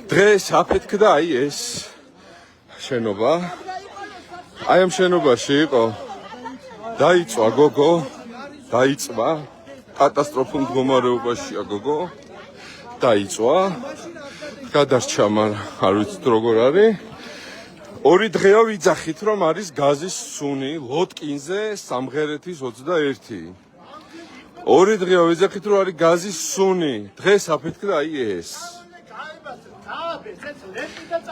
დღეს აფეთქდა აი ეს შენობა. აი ამ შენობაში იყო დაიწვა გოგო, დაიწვა კატასტროფულ მდგომარეობაშია გოგო. დაიწვა. გადარჩა, მაგრამ არ ვიცით როგორ არის. 2 დღეა ვიძახით, რომ არის გაზის სუნი ლოტკინზე სამღერეთის 21. 2 დღეა ვიძახით, რომ არის გაზის სუნი. დღეს აფეთქდა აი ეს.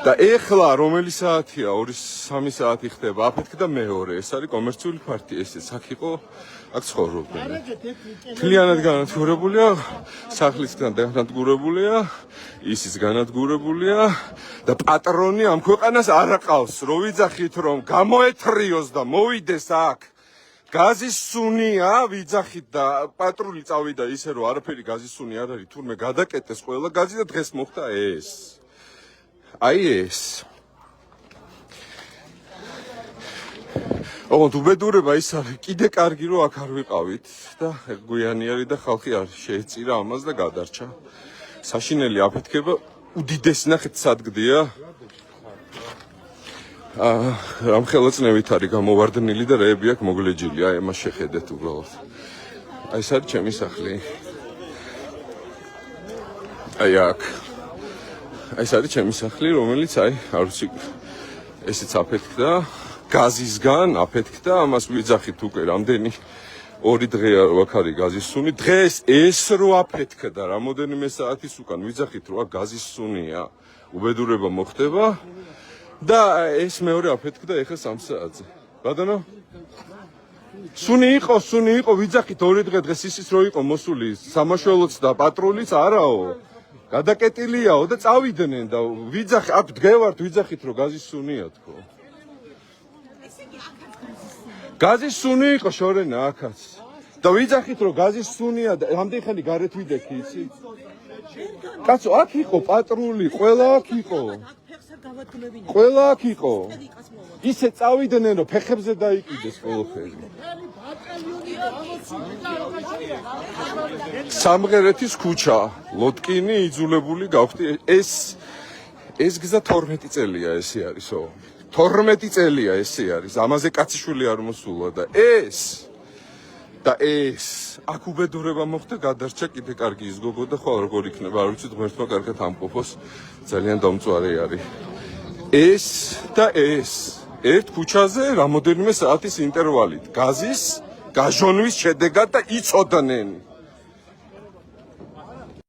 და ეხლა რომელი საათია? 2-3 საათი ხდება. აფეთქდა მეორე. ეს არის კომერციული პარტია, ესეც აქ იყო, აქ ცხოვრობდნენ. მთლიანად განადგურებულია, სახლისგან განადგურებულია, ისიც განადგურებულია და პატრონი ამ ქვეყანას არ აყავს. რო ვიძახით, რომ გამოეთრიოს და მოვიდეს აქ. გაზის სუნია, ვიძახით და პატრული წავიდა ისე, რომ არაფერი გაზის სუნი არ არის, თურმე გადაკეტეს ყველა გაზი და დღეს მოხდა ეს. აი ეს. ოღონდ უბედურება ის არის, კიდე კარგი რომ აქ არ ვიყავით და გვიანი არის და ხალხი არ შეეწირა ამას და გადარჩა. საშინელი აფეთქება უდიდესი ნახეთ სადგდია. რამ ხელაწნევით არის გამოვარდნილი და რეები აქ მოგლეჯილი. აი ამას შეხედეთ უბრალოდ. აი ეს არის ჩემი სახლი. აი აქ. აი ეს არის ჩემი სახლი, რომელიც აი არ ვიცი ესეც აფეთქდა. გაზისგან აფეთქდა, ამას ვიძახით უკვე რამდენი 2 დღეა რომ აქ არის გაზის სუნი. დღეს ეს რო აფეთქდა, რამოდენიმე საათის უკან ვიძახით რომ აქ გაზის სუნია. უბედურება მოხდება და ეს მეორე აფეთქდა ეხლა 3 საათზე. ბატონო? სუნი იყო, ვიძახით 2 დღე დღეს ისიც რო იყო მოსული სამაშველოც და პატრულიც არაო. გადაკეტილიაო და წავიდნენ და ვიძახი აქ დგევართ ვიძახით რომ გაზის სუნია თქო. გაზის სუნი იყო შორენა აქაც. და ვიძახით რომ გაზის სუნია და რამდენი ხანი გარეთ ვიდექი იცი? კაცო, აქ იყო პატრული, ყველა აქ იყო. ყველა აქ იყო. ისე წავიდნენ რომ ფეხებზე დაიკიდეს ყველაფერი. სამღერეთის ქუჩა, ლოტკინი იძულებული გავხდი. ეს გზა 12 წელია ესე არისო. 12 წელია ესე არის. ამაზე კაციშვილი არ მოსულა და ეს აქ უბედურება მოხდა, გადარჩა კიდე კარგი ის გოგო და ხვალ როგორ იქნება, არ ვიცი, ღმერთმა კარგად ამყოფოს, ძალიან დამწვარე არის. ეს და ეს ერთ ქუჩაზე რამოდენიმე საათის ინტერვალით გაზის გაჟონვის შედეგად და იცოდნენ.